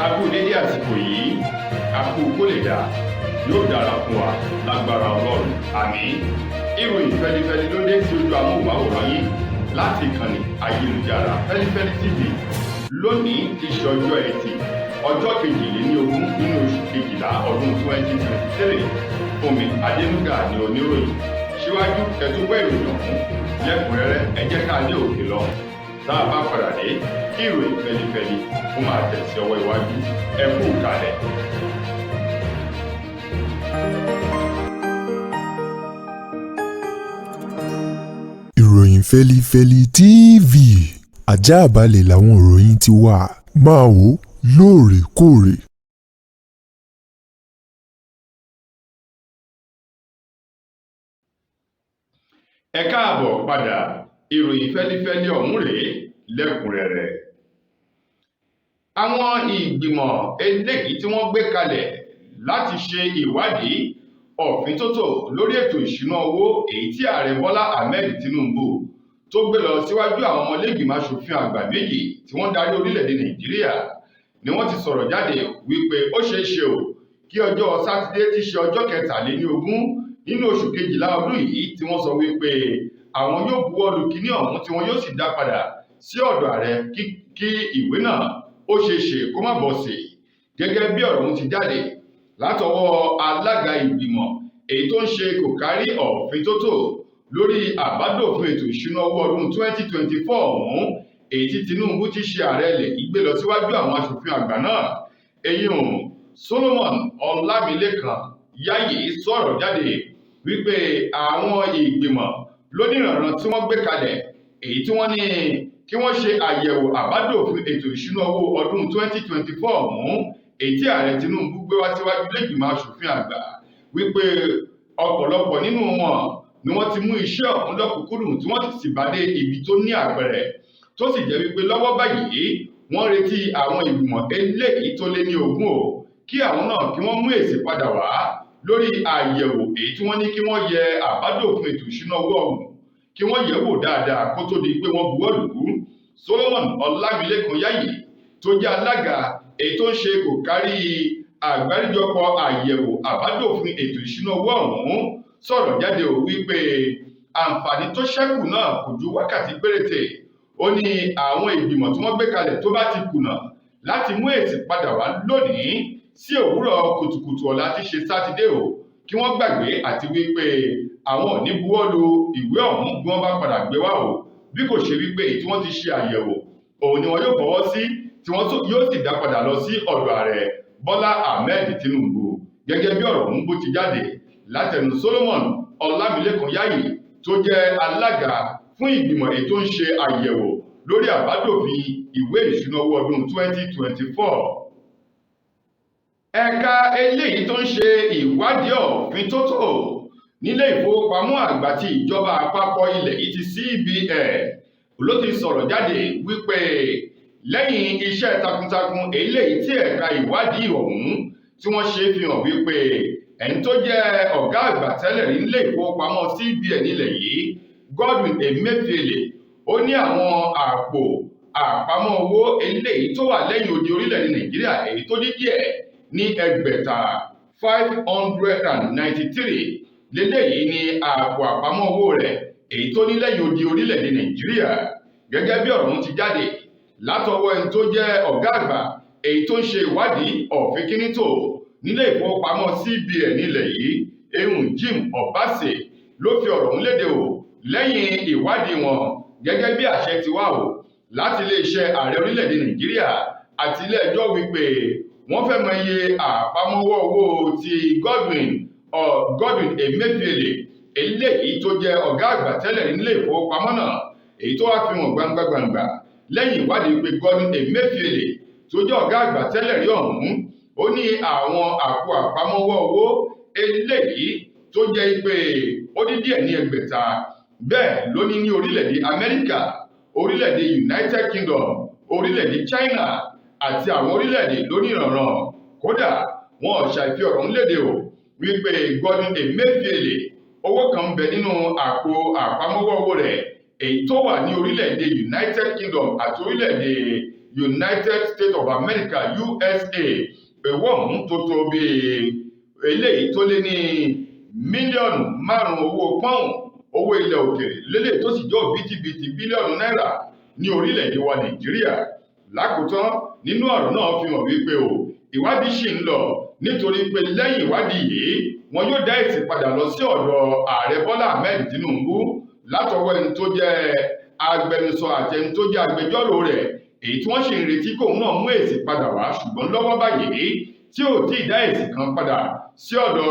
a kú dédé àsìkò yìí, a kú kó lè dà yóò dára fún wa lágbára Ọlọ́run àmín. Ìròyìn fẹlifẹli ló dé sí ojú amóhùnmáwòrán yìí láti ìkànnì ayélujára Feli-feli TV. Lónìí ti ṣe ọjọ́ Ẹtì, ọjọ́ 22 nínú oṣù kejìlá ọdún 2023. Fúnmi Adénúgà ni oníròyìn. Síwájú ẹ̀túnpẹ́ ìròyìn ọ̀hún lẹ́kùnrẹ́rẹ́ ẹ jẹ́ ká dé òkè lọ. Tá a bá padà dé, kí ìròyìn fẹlifẹli ó máa tẹ̀sí ọwọ́ iwájú. Ẹ kú ìkàlẹ̀. Ìròyìn Feli-feli TV àjààbálẹ̀ làwọn ìròyìn ti wà, máa wò lóòrèkóòrè. Ẹ káàbọ̀ padà, ìròyìn fẹlifẹli ọ̀hún rèé lẹ́kùnrẹ́rẹ́. Àwọn ìgbìmọ̀ eléyìí tí wọ́n gbé kalẹ̀ láti ṣe ìwádìí ọ̀fíntótó lórí ètò ìṣúná owó èyí tí ààrẹ Bọ́lá Ahmed Tinubu tó gbé lọ síwájú àwọn ọmọlẹ́gbìmọ̀ aṣòfin àgbà méjì tí wọ́n darí orílẹ̀-èdè Nàìjíríà ni wọ́n ti sọ̀rọ̀ jáde wípé ó ṣeé ṣe o kí ọjọ́ Sátidé tí ṣe ọjọ́ 23 nínú oṣù kejìlá ọdún yìí tí wọ́n sọ wípé àwọn yóò buwọ́lu kíní ọ̀hún tí wọ́n yóò sì dá padà sí ọ̀dọ̀ ààrẹ kí ìwé náà ó ṣeé ṣe kó má bọ́ sí gẹ́gẹ́ bí ọ̀rọ̀ ọ̀hún ti jáde látọwọ́ alága ìgbìmọ̀ èyí tó ń ṣe kò kárí ọ̀fíntótó lórí àbádòfin ètò ìṣúná owó ọdún 2024 ọ̀hún èyí tí Tinubu ti ṣe ààrẹ ilẹ̀ yìí gbé lọ síwájú àwọn aṣòfin àgbà náà. Eyín Solomon Ọlámilékan Yáyì sọ̀rọ̀ jáde wípé àwọn ìgbìmọ̀ lóníranran tí wọ́n gbé kalẹ̀ èyí tí wọ́n ní kí wọ́n ṣe àyẹ̀wò àbádòfin ètò ìṣúná owó ọdún 2024 ọ̀hún èyí tí ààrẹ Tinubu gbé wá síwájú lẹ́gbìmọ̀ aṣòfin àgbà wípé ọ̀pọ̀lọpọ̀ nínú wọn ni wọ́n ti mú iṣẹ́ ọ̀hún lọ́kùnkúndùn tí wọ́n sì bá dé ibi tó ní àpẹẹrẹ tó sì jẹ́ wípé lọ́wọ́ báyìí wọ́n retí àwọn ìgbìmọ̀ eléyìí tó lé ní 20 o kí àwọn náà kí wọ́n mú èsì padà wá lórí àyẹ̀wò èyí tí wọ́n ní kí wọ́n yẹ àbádòfin ètò ìṣúná owó ọ̀hún kí wọ́n yẹ̀ wò dáadáa kó tó di pé wọ́n buwọ́ lù ú. Solomon Ọlámilékan Yáyì tó jẹ́ alága èyí tó ń ṣe kò kárí àgbáríjọpọ̀ àyẹ̀wò àbádòfin ètò ìṣúná owó ọ̀hún sọ̀rọ̀ jáde ò wípé àǹfààní tó ṣẹ́kù náà kò ju wákàtí péréte. Ó ní àwọn ìgbìmọ̀ tí wọ́n gbé kalẹ̀ tó bá ti kùnà láti mú èsì padà wá lónìí sí òwúrọ̀ kùtùkùtù ọ̀la tí ṣe Sátidé o kí wọ́n gbàgbé àti wípé àwọn ò ní buwọ́lu ìwé ọ̀hún bí wọ́n bá padà gbé wá o bí kò ṣe wípé tí wọ́n ti ṣe àyẹ̀wò òun ni wọn yóò fọwọ́ sí tí wọ́n yóò sì dá padà lọ sí ọ̀dọ̀ ààrẹ Bọ́lá Ahmed Tinubu gẹ́gẹ́ bí ọ̀rọ̀ ọ̀hún bó ti jáde látẹnu Solomon Ọlámilékan Yáyì tó jẹ́ alága fún ìgbìmọ̀ èyí tó ń ṣe àyẹ̀wò lórí àbádòfin ìwé ìṣúná owó ọdún 2024. Ẹ̀ka eléyìí tó ń ṣe ìwádìí ọ̀fíntótó nílé ìfowópamọ́ àgbà ti ìjọba àpapọ̀ ilẹ̀ yìí ti CBN ló ti sọ̀rọ̀ jáde wípé lẹ́yìn iṣẹ́ takuntakun eléyìí tí ẹ̀ka ìwádìí ọ̀hún tí wọ́n ṣe fi hàn wípé ẹni tó jẹ́ ọ̀gá àgbà tẹ́lẹ̀ rí nílé ìfowópamọ́ CBN ilẹ̀ yìí Godwin Emefiele ó ní àwọn àpò àpamọ́ owó eléyìí tó wà lẹ́yìn odi orílẹ̀-èdè Nàìjíríà èyí tó dín díẹ̀ ní ẹgbẹ̀ta 593 lélẹ́yìí ní àpò àpamọ́ owó rẹ̀ èyí tó ní lẹ́yìn odi orílẹ̀-èdè Nàìjíríà gẹ́gẹ́ bí ọ̀rọ̀ ọ̀hún ti jáde látọwọ́ ẹni tó jẹ́ ọ̀gá àgbà èyí tó ń ṣe ìwádìí ọ̀fínkínítò nílé ìfowópamọ́ CBN nílẹ̀ yìí Jim Obase ló fi ọ̀rọ̀ ọ̀hún léde o lẹ́yìn ìwádìí wọn gẹ́gẹ́ bí àṣẹ ti wá o láti iléeṣẹ́ ààrẹ orílẹ̀-èdè Nàìjíríà àti ilé ẹjọ́ wípé wọ́n fẹ́ mọ iye àpamọ́wọ́ owó ti Godwin Emefiele eléyìí tó jẹ́ ọ̀gá àgbà tẹ́lẹ̀ nílé ìfowópamọ́ náà èyí tó wá fi hàn gbangba lẹ́yìn ìwádìí pé Godwin Emefiele tó jẹ́ ọ̀gá àgbà tẹ́lẹ̀ rí ọ̀hún ó ní àwọn àpò àpamọ́wọ́ owó eléyìí tó jẹ́ pé ó dín díẹ̀ ní ẹgbẹ̀ta bẹ́ẹ̀ ló ní ní orílẹ̀-èdè Amẹ́ríkà, orílẹ̀-èdè United Kingdom, orílẹ̀-èdè China àti àwọn orílẹ̀-èdè lóníranran. Kódà wọn ò ṣàìfi ọ̀rọ̀ ń léde o wípé Godwin Emefiele owó kan ń bẹ nínú àpò àpamọ́wọ́ owó rẹ̀ èyí tó wà ní orílẹ̀-èdè United Kingdom àti orílẹ̀-èdè United States of America USA. Owó ọ̀hún tó tó bí eléyìí tó lé ní mílíọ̀nù 5 owó pọ́ùn owó ilẹ̀ òkèèrè lélẹ̀ tó sì jẹ́ òbítíbitì bílíọ̀nù náírà ní orílẹ̀-èdè wa Nàìjíríà. Lákòótán nínú ọ̀rọ̀ náà fi hàn wípé ìwádìí ṣì ń lọ nítorí pé lẹ́yìn ìwádìí yìí wọn yóò dá èsì padà lọ sí ọ̀dọ̀ ààrẹ Bọ́lá Ahmed Tinubu látọwọ́ ẹni tó jẹ́ agbẹnusọ àti ẹni tó jẹ́ agbẹjọ́rò rẹ̀, èyí tí wọ́n ṣe ń retí kóun náà mú èsì padà wá, ṣùgbọ́n lọ́wọ́ báyìí tí ò tí ì dá èsì kan padà sí ọ̀dọ̀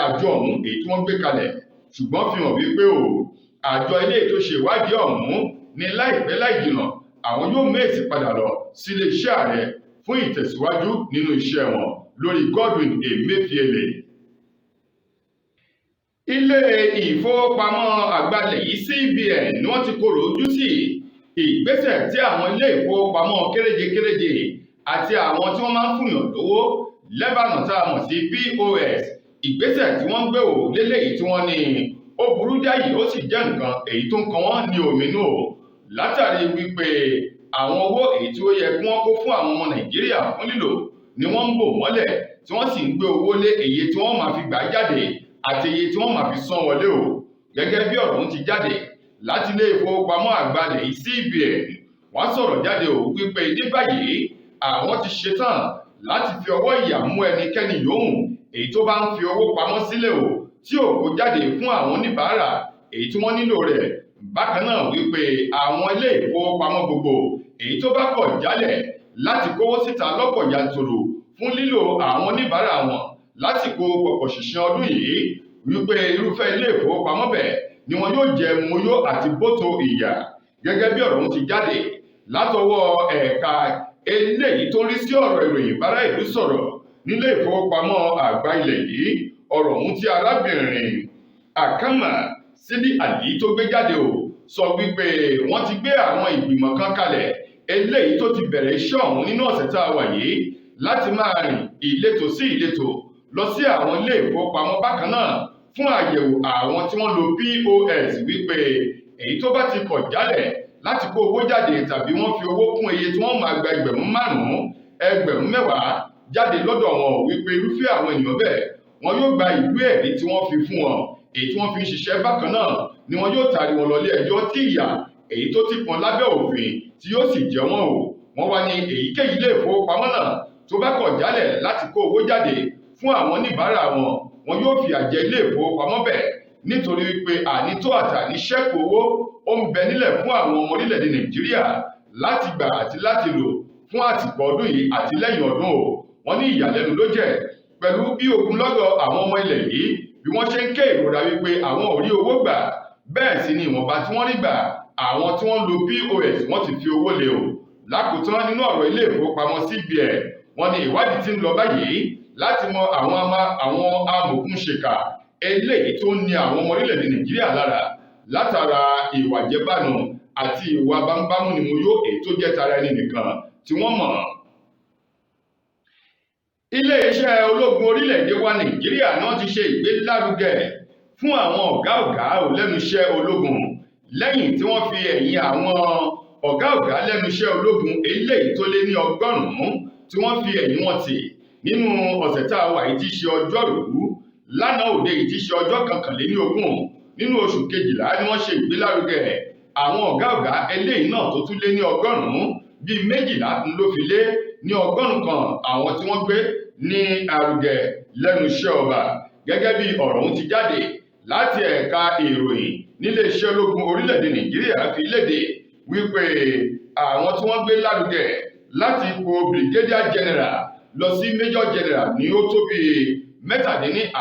àjọ ọ̀hún èyí tí wọ́n gbé kalẹ̀, ṣùgbọ́n fi hàn wípé àjọ ilé tó ṣe ìwádìí ọ̀hún ní láìpẹ́ láì jìnnà àwọn yóò mú èsì padà lọ sí iléeṣẹ́ ààrẹ fún ìtẹ̀síwájú nínú iṣẹ́ wọn lórí Godwin Emefiele. Ilé ìfowópamọ́ àgbàlẹ̀ yìí CBN ni wọ́n ti korò ojú sí ìgbésẹ̀ tí àwọn ilé ìfowópamọ́ kéréje àti àwọn tí wọ́n máa ń fúnyàn lówó lẹ́bàánà tá a mọ̀ sí POS, ìgbésẹ̀ tí wọ́n ń gbé léléyìí tí wọ́n ní ó burú jáyì ó sì jẹ́ nǹkan èyí tó ń kan wọ́n ní òmìnú látàrí wípé àwọn owó èyí tí ó yẹ kí wọ́n kó fún àwọn ọmọ Nàìjíríà fún lílò ni wọ́n ń bò mọ́lẹ̀ tí wọ́n sì ń gbé owó lé èyí tí wọ́n máa fi gbà jáde àti iye tí wọ́n máa fi san wọlé gẹ́gẹ́ bí ọ̀rọ̀ ti jáde láti ilé ìfowópamọ́ àgbàlẹ̀ yìí CBN. Wọ́n sọ̀rọ̀ jáde wípé ní báyìí àwọn ti ṣetán láti fi ọwọ́ ìyà mú ẹnikẹ́ni yòówù èyí tó bá ń fi owó pamọ́ sílẹ̀ tí ò kó jáde fún àwọn oníbàárà èyí tí wọ́n nílò rẹ̀. Bákan náà wípé àwọn ilé ìfowópamọ́ gbogbo èyí tó bá kọ̀ jálẹ̀ láti kówó síta lọ́pọ̀ yanturu fún lílò àwọn oníbàárà wọn lásìkò pọ̀pọ̀ ṣìnṣìn ọdún yìí, wípé irúfẹ́ ilé ìfowópamọ́ bẹ́ẹ̀ ni wọn yóò jẹ muyó àti bóto ìyà, gẹ́gẹ́ bí ọ̀rọ̀ ti jáde látọwọ́ ẹ̀ka eléyìí tó ń rí sí ọ̀rọ̀ ìròyìn bára ìlú sọ̀rọ̀ nílé ìfowópamọ́ àgbà ilẹ̀ yìí. Ọ̀rọ̀ ọ̀hún tí arábìnrin Akama Sidi Ali tó gbé jáde sọ wípé wọ́n ti gbé àwọn ìgbìmọ̀ kan kalẹ̀ eléyìí tó ti bẹ̀rẹ̀ iṣẹ́ ọ̀hún nínú ọ̀sẹ̀ tá a wà yìí láti máa rìn ìletò sí ìletò lọ sí àwọn ilé ìfowópamọ́ bákan náà fún àyẹ̀wò àwọn tí wọ́n lo POS, wípé èyí tó bá ti kọ̀ jálẹ̀ láti kó owó jáde tàbí wọ́n fi owó kún iye tí wọ́n máa gba ẹgbẹ̀rún 5, ẹgbẹ̀rún 10 jáde lọ́dọ̀ wọn, wípé irúfẹ́ àwọn ènìyàn bẹ́ẹ̀ wọn yóò gba ìwé ẹ̀rí tí wọ́n fi fún wọn èyí tí wọ́n fi ń ṣiṣẹ́. Bákan náà ni wọn yóò taari wọn lọ ilé ẹjọ́ tí ìyà èyí tó ti pọn lábẹ́ òfin tí yóò sì jẹ wọ́n wọ́n wá ní èyíkéyìí ilé ìfowópamọ́ náà tó bá kọ̀ jálẹ̀ láti kó owó jáde fún àwọn oníbàárà wọn yóò fìyà jẹ ilé ìfowópamọ́ bẹ́ẹ̀, nítorí wípé ànító àtàní ṣẹ́kù owó ó ń bẹ nílẹ̀ fún àwọn ọmọ orílẹ̀-èdè Nàìjíríà láti gbà àti láti lò fún àsìkò ọdún yìí àti lẹ́yìn ọdún wọ́n ní ìyàlẹ́nu ló jẹ́ pẹ̀lú bí ogunlọ́gọ̀ àwọn ọmọ ilẹ̀ yìí bí wọ́n ṣe ń ké ìrora wípé àwọn ò rí owó gbà, bẹ́ẹ̀ sì ni ìwọ̀nba tí wọ́n rí gbà àwọn tí wọ́n lo POS wọ́n ti fi owó lé Lákòótán nínú ọ̀rọ̀ ilé ìfowópamọ́ CBN wọ́n ní ìwádìí tí ń lọ báyìí láti mọ àwọn amòòkùnṣèkà eléyìí tó ń ní àwọn ọmọ orílẹ̀-èdè Nàìjíríà lára látara ìwà jẹbánu àti ìwà bámúbámú ni mo yó èyí tó jẹ́ tara ẹni nìkan tí wọ́n mọ̀. Ilé-iṣẹ́ ológun orílẹ̀-èdè wa Nàìjíríà náà ti ṣe ìgbélárugẹ fún àwọn ọ̀gá lẹ́nu iṣẹ́ ológun lẹ́yìn tí wọ́n fi ẹ̀yìn àwọn ọ̀gá lẹ́nu iṣẹ́ ológun eléyìí tó lé ní 100 tí wọ́n fi ẹ̀yìn wọn tì nínú ọ̀sẹ̀ tá a wà yìí tí ṣe ọjọ́rú lánàá òde yìí tí ṣe ọjọ́ 21 nínú oṣù kejìlá ni wọ́n ṣe ìgbélárugẹ àwọn ọ̀gá eléyìí náà tó tún lé ní 100 bíi 12 ló fi lé ní 100 kan àwọn tí wọ́n gbé ní arugẹ lẹ́nu iṣẹ́ ọba, gẹ́gẹ́ bí ọ̀rọ̀ ọ̀hún ti jáde láti ẹ̀ka ìròyìn nílé iṣẹ́ ológun orílẹ̀-èdè Nàìjíríà fi léde wípé àwọn tí wọ́n gbé lárugẹ láti ipò brigadier general lọ sí major general ní ó tó bí 57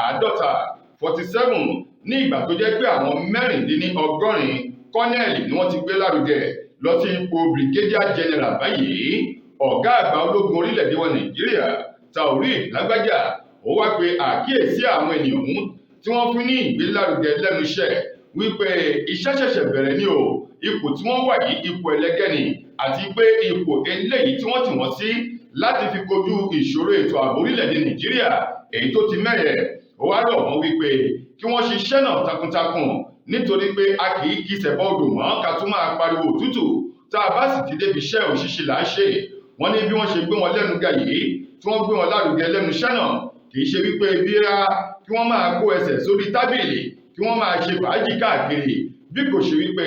47 ní ìgbà tó jẹ́ pé àwọn 86 kọ́nẹ́ẹ̀lì ni wọ́n ti gbé lárugẹ lọ sí ipò brigadier general báyìí. Ọ̀gá àgbà ológun orílẹ̀-èdè wa Nàìjíríà Taoreed Lágbájá ó wá pe àkíyèsí àwọn ènìyàn tí wọ́n fún ní ìgbélárugẹ lẹ́nu iṣẹ́ wípé iṣẹ́ ṣẹ̀ṣẹ̀ bẹ̀rẹ̀ ní ipò tí wọ́n wà yìí ipò ẹlẹ́gẹ́ ni àti pé ipò eléyìí tí wọ́n tì wọ́n sí láti fi kojú ìṣòro ètò ààbò orílẹ̀-èdè Nàìjíríà èyí tó ti mẹ́yẹ̀. Ó wá rọ̀ wọ́n wípé kí wọ́n ṣiṣẹ́ náà takuntakun nítorí pé a kì í kí sẹ̀bọ́ odò mọ́ ká tún máa pariwo òtútù tá a bá sì ti débi iṣẹ́ òṣìṣẹ́ là á ṣe. Wọ́n ní bí wọ́n ṣe gbé wọn lẹ́nu ga yìí tí wọ́n gbé wọn lárugẹ lẹ́nu iṣẹ́ náà kì í ṣe wípé bíra kí wọ́n máa kó ẹsẹ̀ sórí tábìlì kí wọ́n máa ṣe fàájì káàkiri bí kò ṣe wípé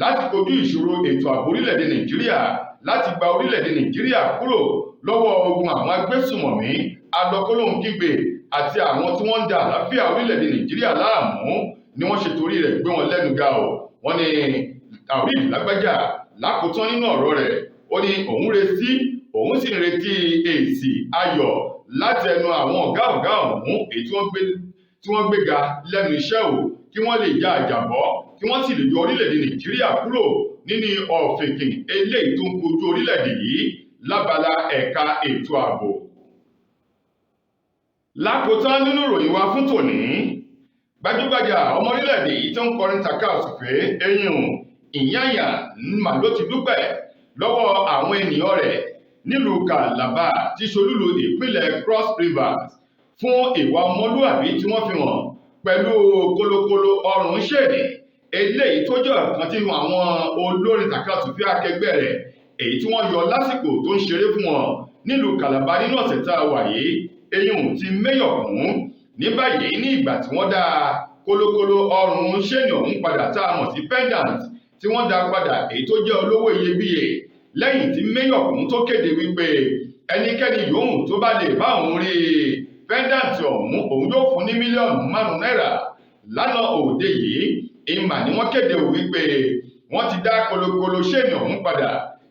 láti kojú ìṣòro ètò ààbò orílẹ̀-èdè Nàìjíríà láti gba orílẹ̀-èdè Nàìjíríà kúrò lọ́wọ́ ogun àwọn agbésùmọ̀mí alọ́kọ́lóhunkígbe àti àwọn tí wọ́n ń da àlàáfíà orílẹ̀-èdè Nàìjíríà láàmú ni wọ́n ṣe torí rẹ̀ gbé wọn lẹ́nu ga o. Wọ́n ní Taoreed Lágbájá lákòótán nínú ọ̀rọ̀ rẹ̀ ó ní òun sì ń retí èsì ayọ̀ láti ẹnu àwọn ọ̀gá ọ̀hún èyí tí wọ́n gbéga lẹ́nu iṣẹ́ o kí wọ́n lè ja àjàbọ́ kí wọ́n sì lè yọ orílẹ̀-èdè Nàìjíríà kúrò nínú ọ̀fìnkìn eléyìí tó ń kojú orílẹ̀-èdè yìí lábala ẹ̀ka ètò ààbò. Lákòótán nínú ìròyìn wa fún tòní, gbajúgbajà ọmọ orílẹ̀-èdè yìí tó ń kọrin takasùfé Ìyáyà mà ló ti dúpẹ́ lọ́wọ́ àwọn ènìyàn rẹ̀ nílùú Calabar tí ṣolúlu ìpínlẹ̀ Cross Rivers fún ìwà ọmọlúàbí tí wọ́n fi hàn pẹ̀lú kólókóló ọrùn ṣèdè eléyìí tó jẹ́ ọ̀kan tí àwọn olórin takasùfé akẹgbẹ́ rẹ̀ èyí tí wọ́n yọ lásìkò tó ń ṣeré fún wọn nílùú Calabar nínú ọ̀sẹ̀ tá a wà yìí ti mẹ́yọ̀ kún ní báyìí ní ìgbà tí wọ́n dá kólókóló ọrùn ṣèdè ọ̀hún padà tá a mọ̀ sí pendant tí wọ́n dá padà èyí tó jẹ́ olówó iyebíye lẹ́yìn tí mẹ́yọ̀ kún tó kéde wípé ẹnikẹ́ni yòówù tó bá lè bá òun rí pendant ọ̀hún òun yóò fún ní mílíọ̀nù 5 náírà lánàá òde yìí ìmà ni wọ́n kéde wípé wọ́n ti dá kólókóló ṣèdè ọ̀hún padà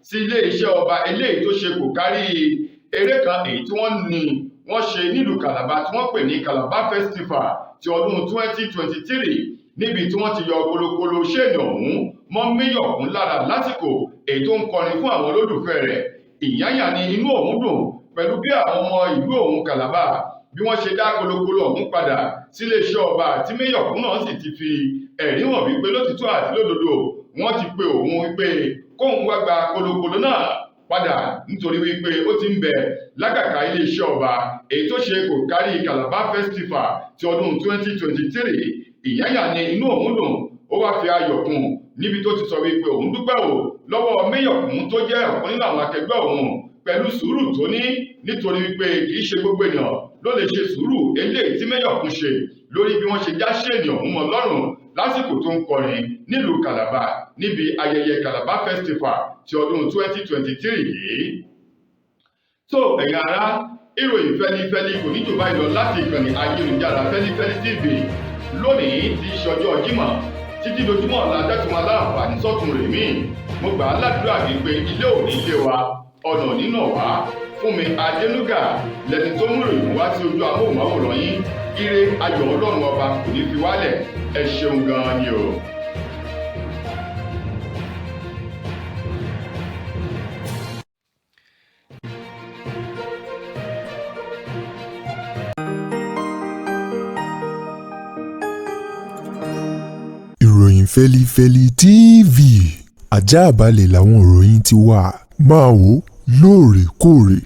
sí ilé iṣẹ́ ọba eléyìí tó ṣe kò kárí eré kan èyí tí wọ́n ṣe nílùú Calabar tí wọ́n pè ní Calabar Festival ti ọdún 2023 níbi tí wọ́n ti yọ kólókóló ṣèdè ọ̀hún mọ́ mẹ́yọ̀ kún lára lásìkò èyí tó ń kọrin fún àwọn olólùfẹ́ rẹ̀. Ìyáyà ni inú òun dùn pẹ̀lú bí àwọn ọmọ ìlú òun Calabar bí wọ́n ṣe dá kólókóló ọ̀hún padà sílé iṣẹ́ ọba àti mẹ́yọ̀ kún náà sì ti fi ẹ̀rí hàn wípé lótìtọ́ àti lódodo wọ́n ti pe òun wípé kóun wá gba kólókóló náà padà nítorí wípé ó ti ń bẹ lágàkà ilé iṣẹ́ ọba èyí tó ṣe kò kárí Calabar Festival ti ọdún 2023. Ìyáyà ni inú òun dùn ó wá fi ayọ̀ kún níbi tó ti sọ wípé òun dúpẹ́ o lọ́wọ́ mẹ́yọ̀ kún tó jẹ́ ọ̀kan nínú àwọn akẹgbẹ́ òun pẹ̀lú sùúrù tó ní nítorí wípé kì í ṣe gbogbo ènìyàn ló lè ṣe sùúrù eléyìí tí mẹ́yọ̀ kún ṣe lórí bí wọ́n ṣe já ṣéènì ọ̀hún mọ́ lọ́rùn lásìkò tó ń kọrin nílùú Calabar níbi ayẹyẹ Calabar Festival ti ọdún 2023 yìí. tó ẹ̀yin ará ìròyìn Feli-feli kò ní jù báyìí lọ láti ìkànnì ayélujára Feli-feli TV lónìí ti ṣọjọ́ Jímọ̀ títí dojúmọ́ ọ̀la dẹ́tùmọ́ aláǹfààní sọ́tún rè mí. Mo gbà á ládùúrà wípé ilé òní ilé wa ọ̀nà nínà wá Fúnmi Adénúgà lẹni tó mú ìròyìn wá sí ojú amóhùnmáwòrán yín. Ire ayọ̀ Ọlọ́run ọba kò ní fi wálẹ̀. Ẹ ṣeun gan-an ni o. Ìròyìn Feli-feli TV àjààbálẹ̀ làwọn ìròyìn ti wà máa wò lóòrèkóòrè.